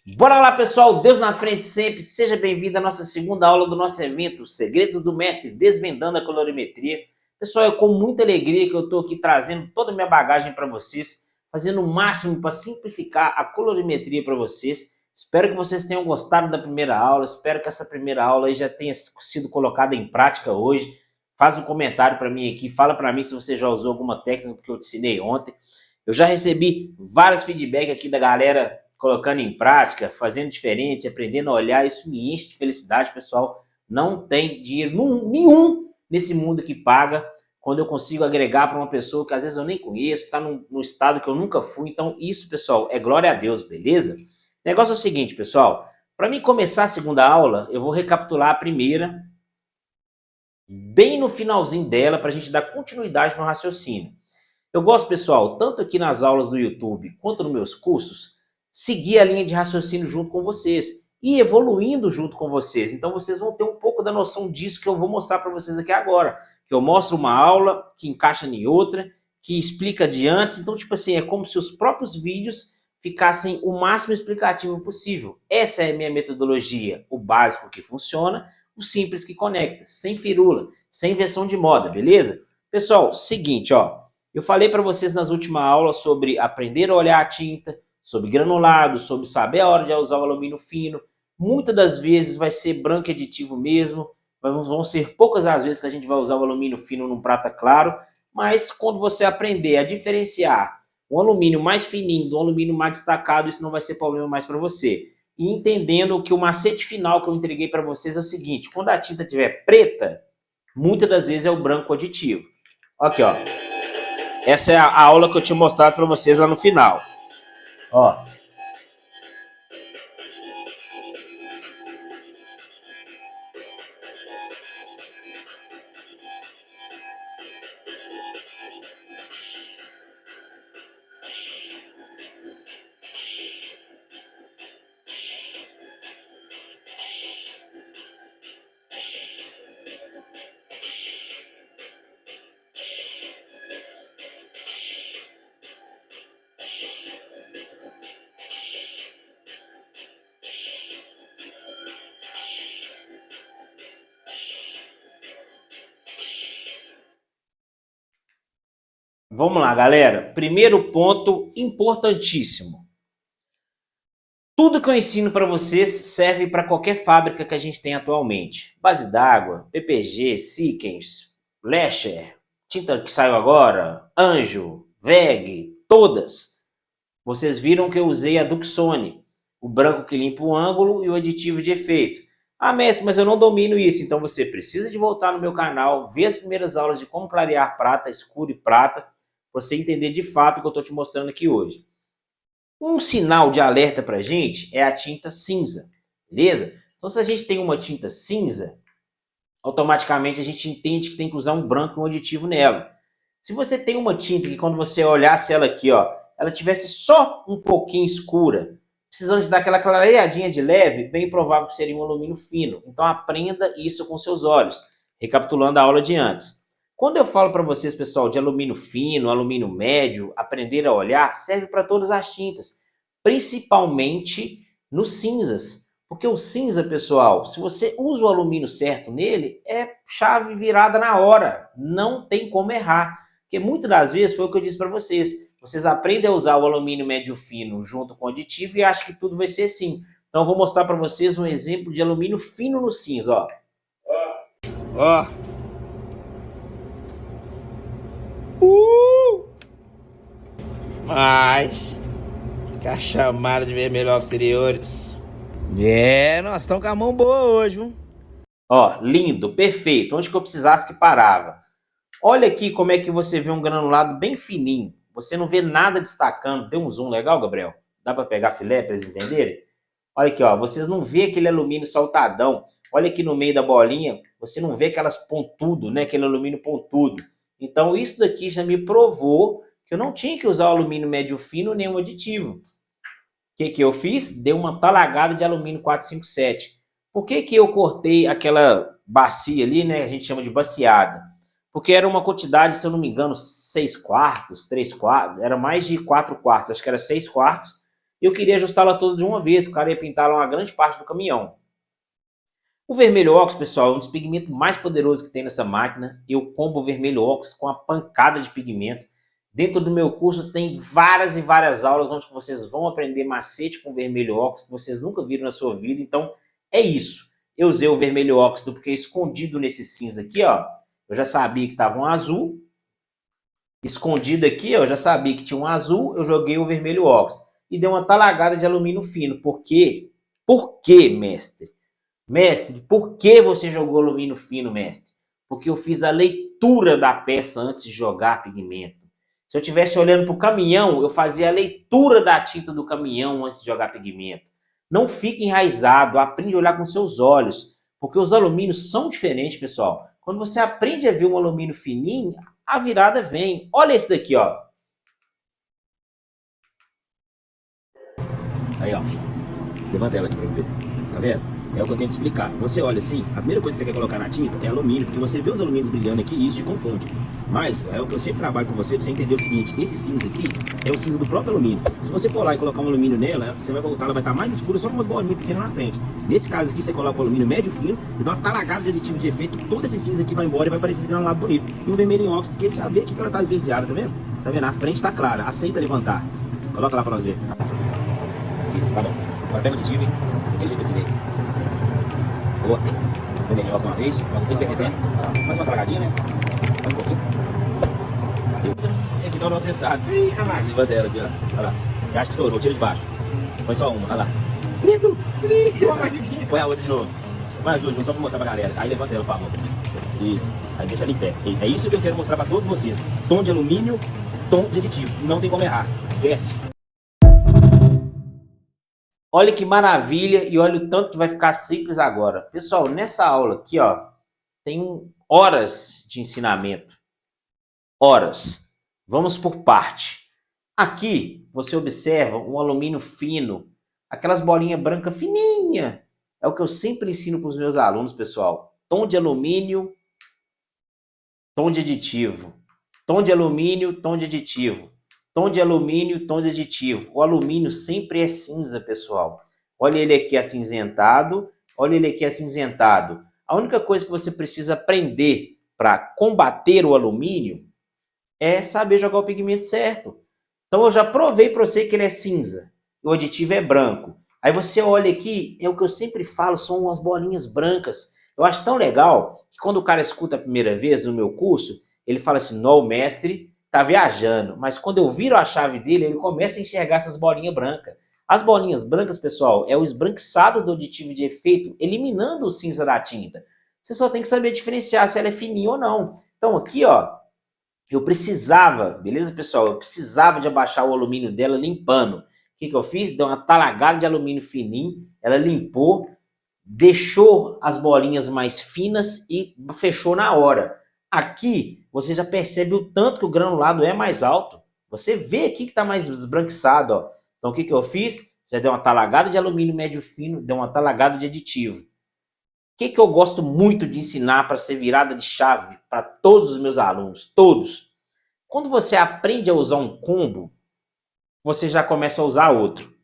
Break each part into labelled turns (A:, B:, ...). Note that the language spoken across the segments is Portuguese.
A: Bora lá, pessoal, Deus na frente sempre, seja bem-vindo à nossa segunda aula do nosso evento Segredos do Mestre, Desvendando a Colorimetria. Pessoal, é com muita alegria que eu estou aqui trazendo toda a minha bagagem para vocês, fazendo o máximo para simplificar a colorimetria para vocês. Espero que vocês tenham gostado da primeira aula, espero que essa primeira aula aí já tenha sido colocada em prática hoje. Faz um comentário para mim aqui, fala para mim se você já usou alguma técnica que eu te ensinei ontem. Eu já recebi vários feedbacks aqui da galera colocando em prática, fazendo diferente, aprendendo a olhar, isso me enche de felicidade, pessoal. Não tem dinheiro nenhum nesse mundo que paga quando eu consigo agregar para uma pessoa que às vezes eu nem conheço, está num estado que eu nunca fui. Então isso, pessoal, é glória a Deus, beleza? O negócio é o seguinte, pessoal, para mim começar a segunda aula, eu vou recapitular a primeira, bem no finalzinho dela, para a gente dar continuidade no raciocínio. Eu gosto, pessoal, tanto aqui nas aulas do YouTube quanto nos meus cursos, seguir a linha de raciocínio junto com vocês e evoluindo junto com vocês. Então vocês vão ter um pouco da noção disso que eu vou mostrar para vocês aqui agora. Que eu mostro uma aula que encaixa em outra, que explica de antes. Então, tipo assim, é como se os próprios vídeos ficassem o máximo explicativo possível. Essa é a minha metodologia, o básico que funciona, o simples que conecta, sem firula, sem invenção de moda, beleza? Pessoal, seguinte, ó. Eu falei para vocês nas últimas aulas sobre aprender a olhar a tinta, sobre granulado, sobre saber a hora de usar o alumínio fino. Muitas das vezes vai ser branco aditivo mesmo, vão ser poucas as vezes que a gente vai usar o alumínio fino num prata claro, mas quando você aprender a diferenciar um alumínio mais fininho do alumínio mais destacado, isso não vai ser problema mais para você. E entendendo que o macete final que eu entreguei para vocês é o seguinte, quando a tinta estiver preta, muitas das vezes é o branco aditivo. Aqui, ó. Essa é a aula que eu tinha mostrado para vocês lá no final. Ó. Vamos lá, galera. Primeiro ponto importantíssimo. Tudo que eu ensino para vocês serve para qualquer fábrica que a gente tem atualmente. Base d'água, PPG, Sikkens, Lesher, tinta que saiu agora, Anjo, VEG, todas. Vocês viram que eu usei a Duxone, o branco que limpa o ângulo e o aditivo de efeito. Ah, mestre, mas eu não domino isso. Então você precisa de voltar no meu canal, ver as primeiras aulas de como clarear prata, escuro e prata, para você entender de fato o que eu estou te mostrando aqui hoje. Um sinal de alerta para a gente é a tinta cinza, beleza? Então se a gente tem uma tinta cinza, automaticamente a gente entende que tem que usar um branco e um aditivo nela. Se você tem uma tinta que quando você olhasse ela aqui, ó, ela tivesse só um pouquinho escura, precisando de dar aquela clareadinha de leve, bem provável que seria um alumínio fino. Então aprenda isso com seus olhos, recapitulando a aula de antes. Quando eu falo para vocês, pessoal, de alumínio fino, alumínio médio, aprender a olhar, serve para todas as tintas, principalmente nos cinzas. Porque o cinza, pessoal, se você usa o alumínio certo nele, é chave virada na hora, não tem como errar. Porque muitas das vezes foi o que eu disse para vocês, vocês aprendem a usar o alumínio médio fino junto com o aditivo e acham que tudo vai ser assim. Então eu vou mostrar para vocês um exemplo de alumínio fino no cinza, ó. Ó. Mas fica chamada de vermelho exteriores. Nós estamos com a mão boa hoje, viu? Ó, lindo, perfeito. Onde que eu precisasse que parava. Olha aqui como é que você vê um granulado bem fininho. Você não vê nada destacando. Tem um zoom legal, Gabriel? Dá para pegar filé para eles entenderem? Olha aqui, ó. Vocês não vê aquele alumínio saltadão. Olha aqui no meio da bolinha. Você não vê aquelas pontudo, né? Aquele alumínio pontudo. Então isso daqui já me provou que eu não tinha que usar o alumínio médio fino nem um aditivo. O que eu fiz? Dei uma talagada de alumínio 457. Por que eu cortei aquela bacia ali, né? A gente chama de baciada. Porque era uma quantidade, se eu não me engano, 6 quartos, 3 quartos, era mais de 4 quartos, acho que era 6 quartos. eu queria ajustá-la toda de uma vez, o cara ia pintar lá uma grande parte do caminhão. O vermelho óxido, pessoal, é um dos pigmentos mais poderosos que tem nessa máquina. Eu combo o vermelho óxido com uma pancada de pigmento. Dentro do meu curso tem várias e várias aulas onde vocês vão aprender macete com vermelho óxido que vocês nunca viram na sua vida. Então, é isso. Eu usei o vermelho óxido porque escondido nesse cinza aqui, ó, eu já sabia que estava um azul. Escondido aqui, ó, eu já sabia que tinha um azul, eu joguei o vermelho óxido. E dei uma talagada de alumínio fino. Por quê? Por quê, mestre? Mestre, por que você jogou alumínio fino, mestre? Porque eu fiz a leitura da peça antes de jogar pigmento. Se eu estivesse olhando para o caminhão, eu fazia a leitura da tinta do caminhão antes de jogar pigmento. Não fique enraizado, aprende a olhar com seus olhos, porque os alumínios são diferentes, pessoal. Quando você aprende a ver um alumínio fininho, a virada vem. Olha esse daqui, ó. Aí, ó. Levanta ela aqui para ver. Tá vendo? É o que eu tenho que explicar. Você olha assim, a primeira coisa que você quer colocar na tinta é alumínio, porque você vê os alumínios brilhando aqui e isso te confunde. Mas é o que eu sempre trabalho com você, pra você entender o seguinte: esse cinza aqui é o cinza do próprio alumínio. Se você for lá e colocar um alumínio nela, você vai voltar, ela vai estar mais escura, só com umas bolinhas pequenas na frente. Nesse caso aqui, você coloca o alumínio médio fino e dá uma talagada de aditivo de efeito, todo esse cinza aqui vai embora e vai parecer esse granulado bonito. E um vermelho em óxido, porque você já vê aqui que ela tá esverdeada, tá vendo? Tá vendo? A frente tá clara, aceita levantar. Coloca lá pra nós ver. Isso, tá bom. Agora pega o aditivo, hein? Aquele jeito desse jeito. Boa. Vou melhor uma vez. Nós temos que derreter. Mais uma tragadinha, né? Mais um pouquinho. E aqui tá o nosso resultado. Ih, rapaz. Levanta ela assim, ó. Olha lá. Você acha que estourou? Tira de baixo. Põe só uma. Olha lá. Põe a outra de novo. Mais duas, só pra mostrar pra galera. Aí levanta ela, por favor. Isso. Aí deixa ela em pé. É isso que eu quero mostrar pra todos vocês. Tom de alumínio, tom de aditivo. Não tem como errar. Esquece. Olha que maravilha e olha o tanto que vai ficar simples agora. Pessoal, nessa aula aqui, ó, tem horas de ensinamento. Horas. Vamos por parte. Aqui, você observa um alumínio fino, aquelas bolinhas brancas fininhas. É o que eu sempre ensino para os meus alunos, pessoal. Tom de alumínio, tom de aditivo. Tom de alumínio, tom de aditivo. Tom de alumínio, tom de aditivo. O alumínio sempre é cinza, pessoal. Olha ele aqui acinzentado. Olha ele aqui acinzentado. A única coisa que você precisa aprender para combater o alumínio é saber jogar o pigmento certo. Então eu já provei para você que ele é cinza. O aditivo é branco. Aí você olha aqui, é o que eu sempre falo, são umas bolinhas brancas. Eu acho tão legal que quando o cara escuta a primeira vez no meu curso, ele fala assim: não, o mestre tá viajando. Mas quando eu viro a chave dele, ele começa a enxergar essas bolinhas brancas. As bolinhas brancas, pessoal, é o esbranquiçado do aditivo de efeito, eliminando o cinza da tinta. Você só tem que saber diferenciar se ela é fininha ou não. Então aqui, ó, eu precisava, beleza, pessoal? Eu precisava de abaixar o alumínio dela limpando. O que eu fiz? Dei uma talagada de alumínio fininho, ela limpou, deixou as bolinhas mais finas e fechou na hora. Aqui, você já percebe o tanto que o granulado é mais alto. Você vê aqui que está mais esbranquiçado, ó. Então, o que eu fiz? Já dei uma talagada de alumínio médio fino, dei uma talagada de aditivo. O que eu gosto muito de ensinar para ser virada de chave para todos os meus alunos? Todos. Quando você aprende a usar um combo, você já começa a usar outro.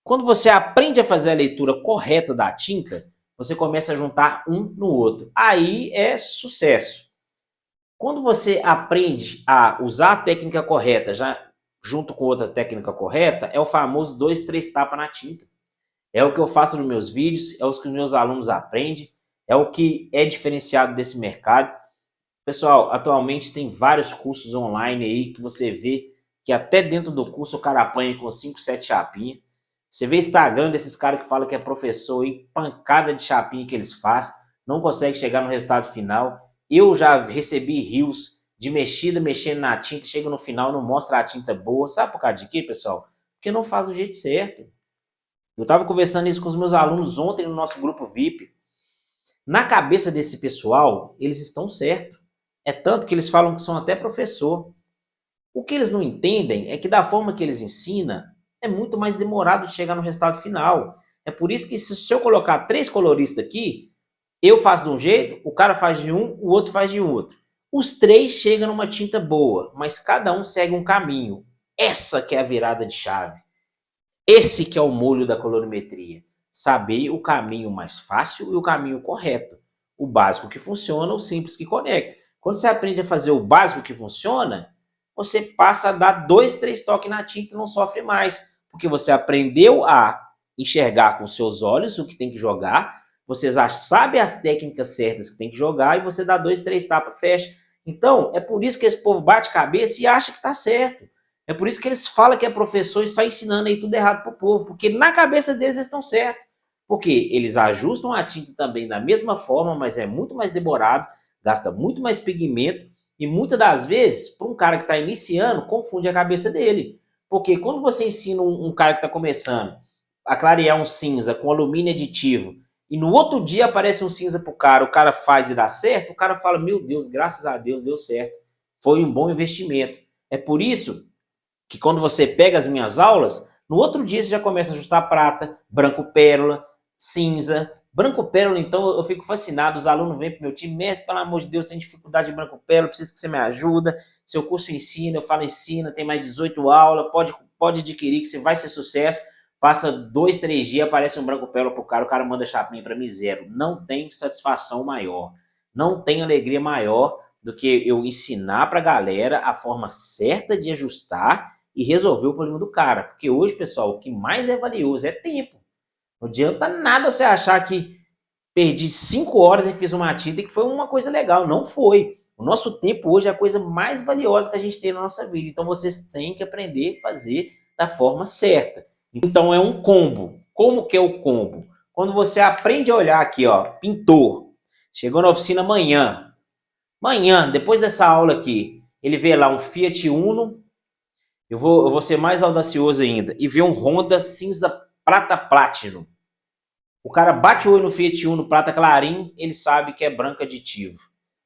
A: Quando você aprende a fazer a leitura correta da tinta, você começa a juntar um no outro. Aí é sucesso. Quando você aprende a usar a técnica correta, já junto com outra técnica correta, é o famoso 2, 3 tapas na tinta. É o que eu faço nos meus vídeos, é o que os meus alunos aprendem, é o que é diferenciado desse mercado. Pessoal, atualmente tem vários cursos online aí que você vê que até dentro do curso o cara apanha com 5, 7 chapinhas. Você vê Instagram desses caras que falam que é professor aí, pancada de chapinha que eles fazem, não consegue chegar no resultado final. Eu já recebi rios de mexida, mexendo na tinta, chega no final, não mostra a tinta boa. Sabe por causa de quê, pessoal? Porque não faz do jeito certo. Eu estava conversando isso com os meus alunos ontem no nosso grupo VIP. Na cabeça desse pessoal, eles estão certos. É tanto que eles falam que são até professor. O que eles não entendem é que da forma que eles ensinam, é muito mais demorado de chegar no resultado final. É por isso que se eu colocar 3 coloristas aqui, eu faço de um jeito, o cara faz de um, o outro faz de outro. Os 3 chegam numa tinta boa, mas cada um segue um caminho. Essa que é a virada de chave. Esse que é o molho da colorimetria. Saber o caminho mais fácil e o caminho correto. O básico que funciona, o simples que conecta. Quando você aprende a fazer o básico que funciona, você passa a dar 2, 3 toques na tinta e não sofre mais. Porque você aprendeu a enxergar com seus olhos o que tem que jogar, você já sabe as técnicas certas que tem que jogar e você dá 2, 3 tapas, fecha. Então, é por isso que esse povo bate cabeça e acha que está certo. É por isso que eles falam que é professor e sai ensinando aí tudo errado pro povo, porque na cabeça deles eles estão certos. Porque eles ajustam a tinta também da mesma forma, mas é muito mais demorado, gasta muito mais pigmento e muitas das vezes, para um cara que está iniciando, confunde a cabeça dele. Porque quando você ensina um cara que está começando a clarear um cinza com alumínio aditivo e no outro dia aparece um cinza pro cara, o cara faz e dá certo, o cara fala, meu Deus, graças a Deus deu certo. Foi um bom investimento. É por isso que quando você pega as minhas aulas, no outro dia você já começa a ajustar prata, branco pérola, cinza. Branco pérola, então, eu fico fascinado, os alunos vêm pro meu time, mestre, pelo amor de Deus, tem dificuldade de branco pérola, preciso que você me ajuda, seu curso ensina, eu falo ensina, tem mais 18 aulas, pode adquirir que você vai ser sucesso. Passa 2, 3 dias, aparece um branco pérola pro cara, o cara manda chapinha para mim, 0. Não tem satisfação maior, não tem alegria maior do que eu ensinar pra galera a forma certa de ajustar e resolver o problema do cara. Porque hoje, pessoal, o que mais é valioso é tempo. Não adianta nada você achar que perdi 5 horas e fiz uma tinta e que foi uma coisa legal. Não foi. O nosso tempo hoje é a coisa mais valiosa que a gente tem na nossa vida. Então vocês têm que aprender a fazer da forma certa. Então é um combo. Como que é o combo? Quando você aprende a olhar aqui, ó, pintor, chegou na oficina amanhã, depois dessa aula aqui, ele vê lá um Fiat Uno, eu vou ser mais audacioso ainda, e vê um Honda cinza prata Platinum. O cara bate o olho no Fiat Uno prata clarim, ele sabe que é branco aditivo.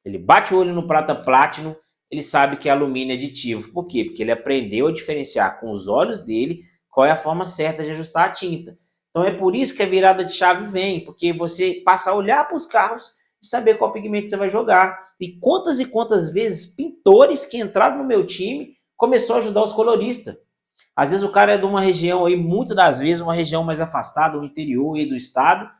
A: Ele bate o olho no prata Platinum, ele sabe que é alumínio aditivo. Por quê? Porque ele aprendeu a diferenciar com os olhos dele qual é a forma certa de ajustar a tinta. Então é por isso que a virada de chave vem, porque você passa a olhar para os carros e saber qual pigmento você vai jogar. E quantas vezes pintores que entraram no meu time começou a ajudar os coloristas. Às vezes o cara é de uma região aí, muitas das vezes, uma região mais afastada, no interior aí do estado.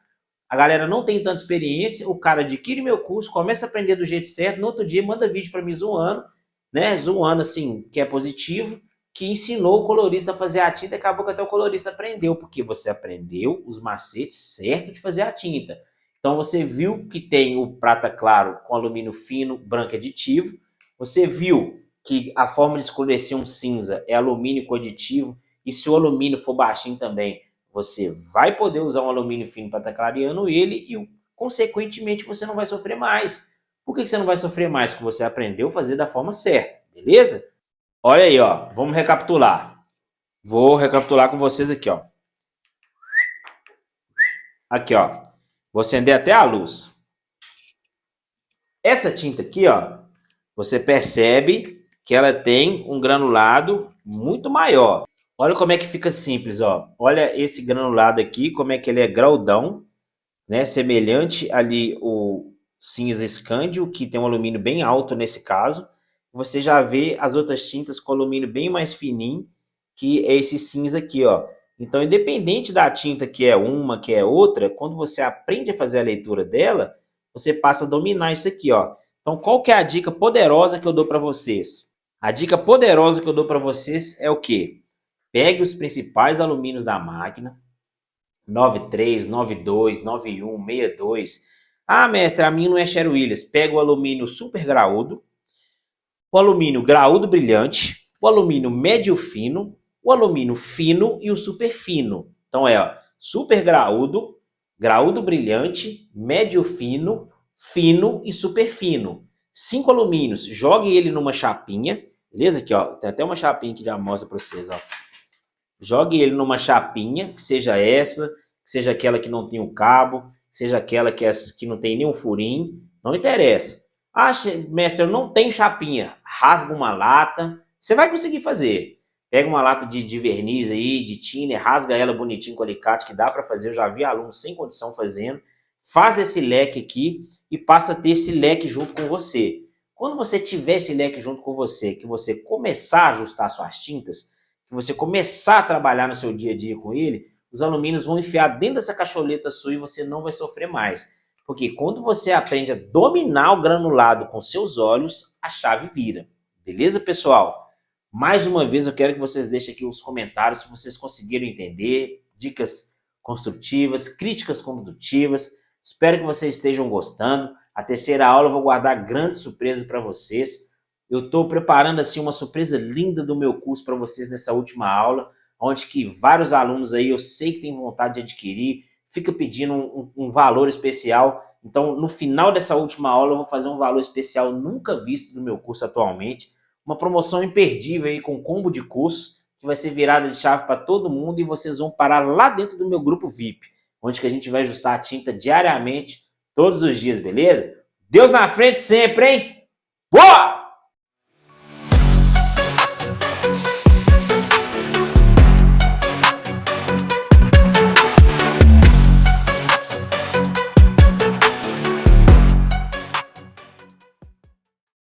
A: A galera não tem tanta experiência, o cara adquire meu curso, começa a aprender do jeito certo, no outro dia manda vídeo para mim zoando, né? Zoando assim, que é positivo, que ensinou o colorista a fazer a tinta e acabou que até o colorista aprendeu, porque você aprendeu os macetes certos de fazer a tinta. Então você viu que tem o prata claro com alumínio fino, branco aditivo, você viu que a forma de escurecer um cinza é alumínio com aditivo, e se o alumínio for baixinho também, você vai poder usar um alumínio fino para estar clareando ele e, consequentemente, você não vai sofrer mais. Por que você não vai sofrer mais? Porque você aprendeu a fazer da forma certa, beleza? Olha aí, ó, vamos recapitular. Vou recapitular com vocês aqui, ó. Aqui, ó, vou acender até a luz. Essa tinta aqui, ó, você percebe que ela tem um granulado muito maior. Olha como é que fica simples, ó. Olha esse granulado aqui, como é que ele é graudão, né? Semelhante ali o cinza escândio, que tem um alumínio bem alto nesse caso. Você já vê as outras tintas com alumínio bem mais fininho, que é esse cinza aqui, ó. Então, independente da tinta que é uma, que é outra, quando você aprende a fazer a leitura dela, você passa a dominar isso aqui, ó. Então, qual que é a dica poderosa que eu dou para vocês? A dica poderosa que eu dou para vocês é o quê? Pegue os principais alumínios da máquina, 93, 92, 91, 62. Ah, mestre, a minha não é Sherwin Williams. Pega o alumínio super graúdo, o alumínio graúdo brilhante, o alumínio médio fino, o alumínio fino e o super fino. Então é, ó, super graúdo, graúdo brilhante, médio fino, fino e super fino. 5 alumínios, jogue ele numa chapinha, beleza? Aqui, ó, tem até uma chapinha que já mostra para vocês, ó. Jogue ele numa chapinha, que seja essa, que seja aquela que não tem o cabo, que seja aquela que não tem nenhum furinho, não interessa. Ah, mestre, eu não tenho chapinha. Rasga uma lata, você vai conseguir fazer. Pega uma lata de verniz aí, de thinner, rasga ela bonitinho com alicate, que dá para fazer. Eu já vi alunos sem condição fazendo. Faz esse leque aqui e passa a ter esse leque junto com você. Quando você tiver esse leque junto com você, que você começar a ajustar suas tintas, que você começar a trabalhar no seu dia a dia com ele, os alumínios vão enfiar dentro dessa cacholeta sua e você não vai sofrer mais. Porque quando você aprende a dominar o granulado com seus olhos, a chave vira. Beleza, pessoal? Mais uma vez eu quero que vocês deixem aqui os comentários se vocês conseguiram entender, dicas construtivas, críticas construtivas. Espero que vocês estejam gostando. A terceira aula eu vou guardar grande surpresa para vocês. Eu estou preparando assim uma surpresa linda do meu curso para vocês nessa última aula, onde que vários alunos aí eu sei que têm vontade de adquirir, fica pedindo um valor especial. Então, no final dessa última aula, eu vou fazer um valor especial nunca visto do meu curso atualmente, uma promoção imperdível aí com combo de cursos, que vai ser virada de chave para todo mundo e vocês vão parar lá dentro do meu grupo VIP, onde que a gente vai ajustar a tinta diariamente, todos os dias, beleza? Deus na frente sempre, hein? Boa!